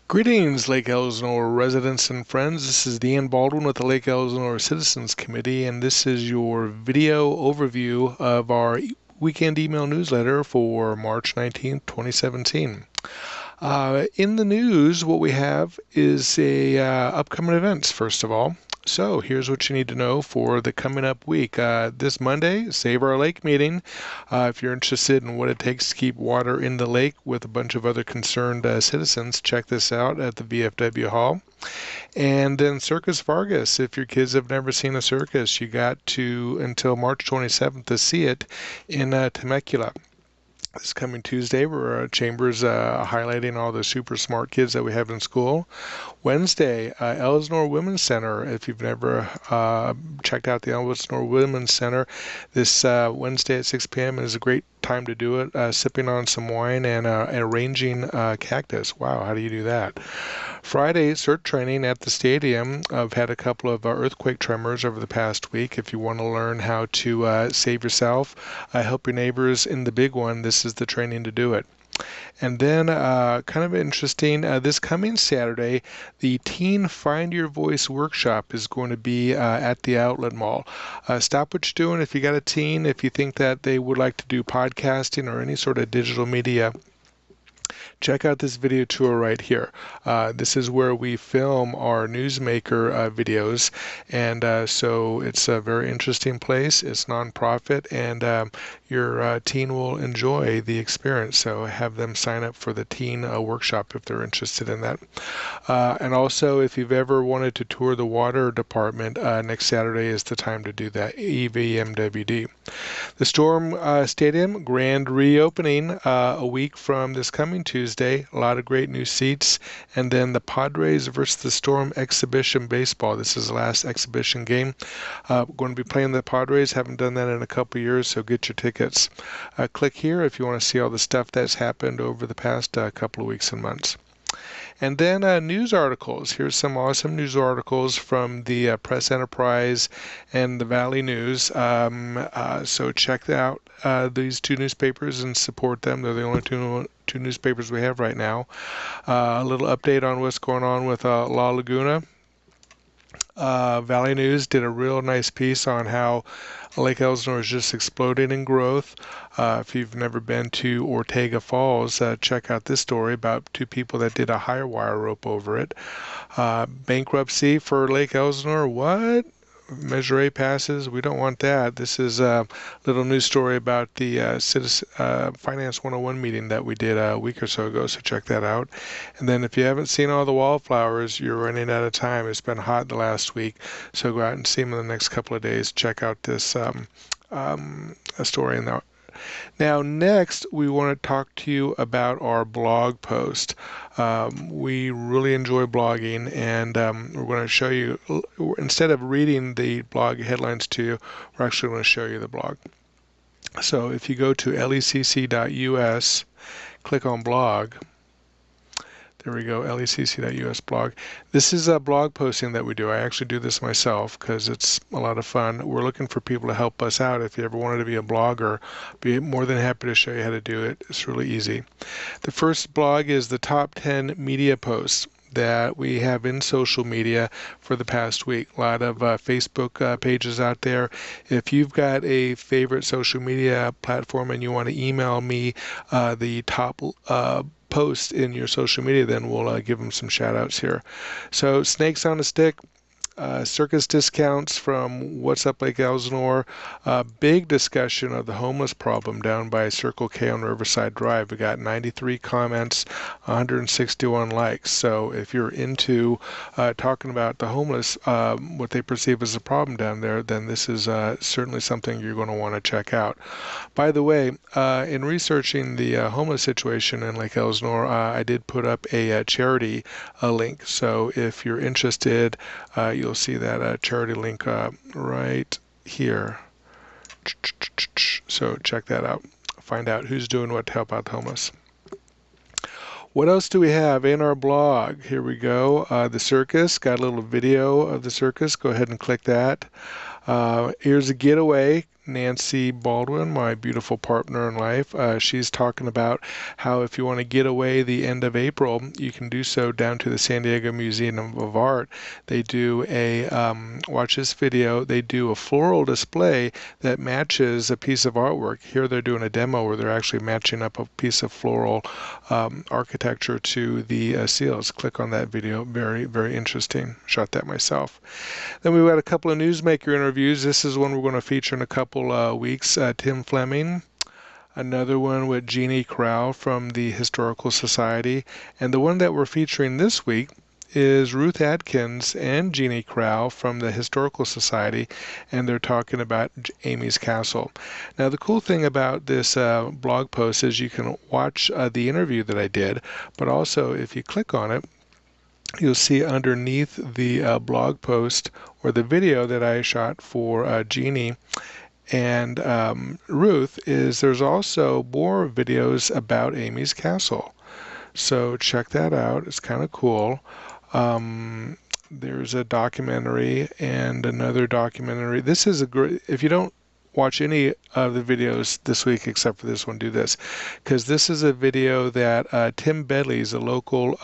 Greetings, Lake Elsinore residents and friends. This is Dean Baldwin with the Lake Elsinore Citizens Committee, and this is your video overview of our weekend email newsletter for March 19th, 2017. In the news, what we have is upcoming events, first of all. So here's what you need to know for the coming up week. This Monday, Save Our Lake meeting. If you're interested in what it takes to keep water in the lake with a bunch of other concerned citizens, check this out at the VFW Hall. And then Circus Vargas. If your kids have never seen a circus, you got to until March 27th to see it in Temecula. This coming Tuesday, where Chambers highlighting all the super smart kids that we have in school. Wednesday, Elsinore Women's Center. If you've never checked out the Elsinore Women's Center, this Wednesday at 6 p.m. is a great time to do it, sipping on some wine and arranging cactus. Wow, how do you do that? Friday, CERT training at the stadium. I've had a couple of earthquake tremors over the past week. If you want to learn how to save yourself, help your neighbors in the big one, this is the training to do it. And then, kind of interesting, this coming Saturday, the Teen Find Your Voice workshop is going to be at the Outlet Mall. Stop what you're doing if you got a teen, if you think that they would like to do podcasting or any sort of digital media. Check out this video tour right here. This is where we film our newsmaker videos, and so it's a very interesting place. It's nonprofit, and your teen will enjoy the experience. So have them sign up for the teen workshop if they're interested in that. And also, if you've ever wanted to tour the water department, next Saturday is the time to do that. EVMWD. The Storm Stadium grand reopening a week from this coming Tuesday. A lot of great new seats. And then the Padres versus the Storm exhibition baseball. This is the last exhibition game. Going to be playing the Padres. Haven't done that in a couple of years, so get your tickets. Click here if you want to see all the stuff that's happened over the past couple of weeks and months. And then news articles. Here's some awesome news articles from the Press Enterprise and the Valley News. So check out these two newspapers and support them. They're the only two newspapers we have right now. A little update on what's going on with La Laguna. Valley News did a real nice piece on how Lake Elsinore is just exploding in growth. If you've never been to Ortega Falls, check out this story about two people that did a high wire rope over it. Bankruptcy for Lake Elsinore. What? Measure A passes. We don't want that. This is a little news story about the Finance 101 meeting that we did a week or so ago, so check that out. And then if you haven't seen all the wallflowers, you're running out of time. It's been hot the last week, so go out and see them in the next couple of days. Check out this story in there. Now, next, we want to talk to you about our blog post. We really enjoy blogging, and we're going to show you, instead of reading the blog headlines to you, we're actually going to show you the blog. So if you go to lecc.us, click on blog. There we go, lecc.us blog. This is a blog posting that we do. I actually do this myself because it's a lot of fun. We're looking for people to help us out. If you ever wanted to be a blogger, be more than happy to show you how to do it. It's really easy. The first blog is the top 10 media posts that we have in social media for the past week. A lot of Facebook pages out there. If you've got a favorite social media platform and you want to email me the top post in your social media, then we'll give them some shout outs here. So Snakes on a Stick, circus discounts from What's Up Lake Elsinore, big discussion of the homeless problem down by Circle K on Riverside Drive. We got 93 comments, 161 likes. So if you're into talking about the homeless, what they perceive as a problem down there, then this is certainly something you're going to want to check out. By the way, in researching the homeless situation in Lake Elsinore, I did put up a charity link. So if you're interested, you'll see that charity link right here. So check that out. Find out who's doing what to help out the homeless. What else do we have in our blog? Here we go. The circus. Got a little video of the circus. Go ahead and click that. Here's a getaway. Nancy Baldwin, my beautiful partner in life. She's talking about how if you want to get away the end of April, you can do so down to the San Diego Museum of Art. They do watch this video, they do a floral display that matches a piece of artwork. Here they're doing a demo where they're actually matching up a piece of floral architecture to the seals. Click on that video. Very, very interesting. Shot that myself. Then we've got a couple of newsmaker interviews. This is one we're going to feature in a couple weeks. Tim Fleming, another one with Jeannie Corral from the Historical Society, and the one that we're featuring this week is Ruth Adkins and Jeannie Corral from the Historical Society, and they're talking about Amy's Castle. Now, the cool thing about this blog post is you can watch the interview that I did, but also if you click on it, you'll see underneath the blog post or the video that I shot for Jeannie and Ruth is there's also more videos about Amy's Castle. So check that out. It's kind of cool. There's a documentary and another documentary. This is a great, if you don't watch any of the videos this week except for this one, do this, because this is a video that Tim Bedley is a local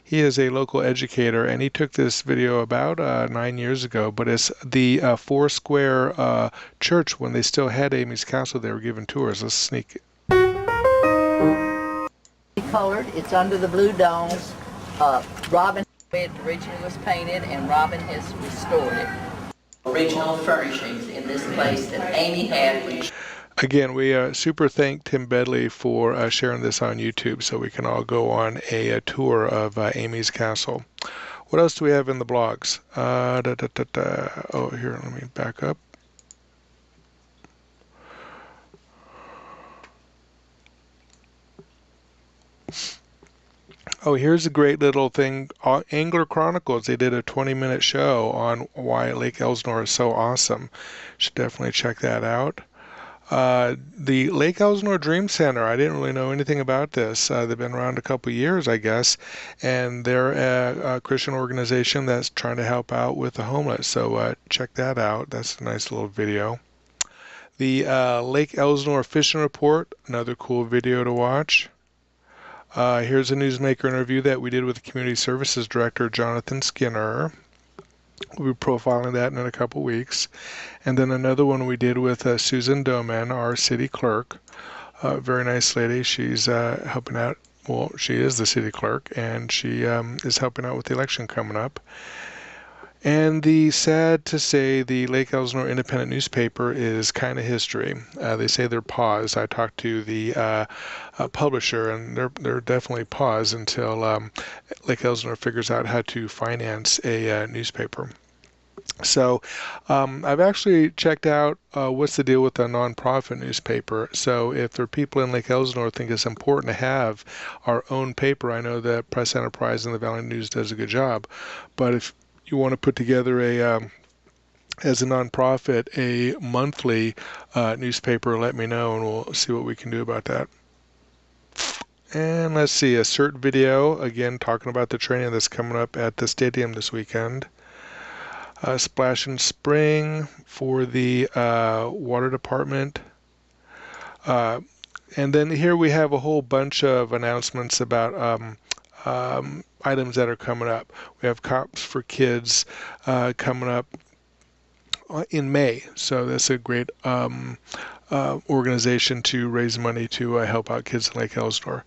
he is a local educator, and he took this video about 9 years ago, but it's the Foursquare church when they still had Amy's Castle. They were giving tours. Let's sneak it. Colored. It's under the blue dome. Robin, it originally was painted, and Robin has restored it. Original furnishings in this place that Amy had when she... Again, we super thank Tim Bedley for sharing this on YouTube so we can all go on a tour of Amy's Castle. What else do we have in the blogs? Oh, here, let me back up. Oh, here's a great little thing. Angler Chronicles, they did a 20-minute show on why Lake Elsinore is so awesome. Should definitely check that out. The Lake Elsinore Dream Center, I didn't really know anything about this. They've been around a couple years, I guess, and they're a Christian organization that's trying to help out with the homeless. So check that out. That's a nice little video. The Lake Elsinore Fishing Report, another cool video to watch. Here's a newsmaker interview that we did with the Community Services Director, Jonathan Skinner. We'll be profiling that in a couple weeks. And then another one we did with Susan Doman, our city clerk. Very nice lady. She's helping out. Well, she is the city clerk, and she is helping out with the election coming up. And sad to say, the Lake Elsinore Independent newspaper is kind of history. They say they're paused. I talked to the publisher, and they're definitely paused until Lake Elsinore figures out how to finance a newspaper. So I've actually checked out what's the deal with a nonprofit newspaper. So if there are people in Lake Elsinore who think it's important to have our own paper, I know that Press Enterprise and the Valley News does a good job. But if you want to put together as a nonprofit, a monthly newspaper, let me know and we'll see what we can do about that. And let's see, a CERT video, again, talking about the training that's coming up at the stadium this weekend. Splash and Spring for the water department. And then here we have a whole bunch of announcements about items that are coming up. We have Cops for Kids coming up in May, so that's a great organization to raise money to help out kids in Lake Elsinore.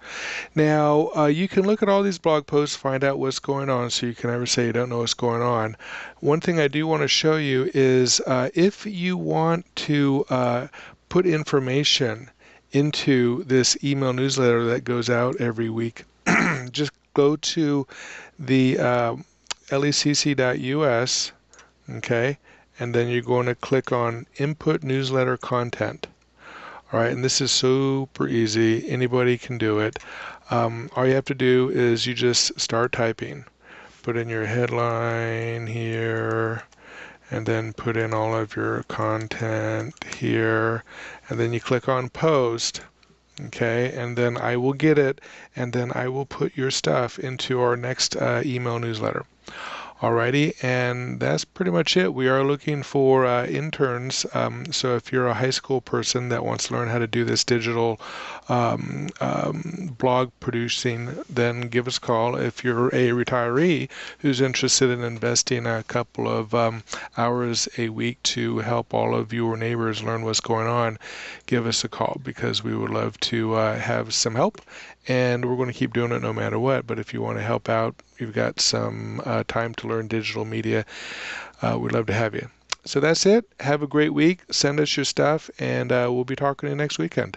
Now, you can look at all these blog posts, find out what's going on, so you can never say you don't know what's going on. One thing I do want to show you is if you want to put information into this email newsletter that goes out every week, just go to the lecc.us, okay, and then you're going to click on Input Newsletter Content. All right, and this is super easy. Anybody can do it. All you have to do is you just start typing. Put in your headline here, and then put in all of your content here, and then you click on Post. Okay, and then I will get it, and then I will put your stuff into our next email newsletter. Alrighty, and that's pretty much it. We are looking for interns. So if you're a high school person that wants to learn how to do this digital blog producing, then give us a call. If you're a retiree who's interested in investing a couple of hours a week to help all of your neighbors learn what's going on, give us a call because we would love to have some help. And we're going to keep doing it no matter what. But if you want to help out, you've got some time to learn digital media, we'd love to have you. So that's it. Have a great week. Send us your stuff, and we'll be talking to you next weekend.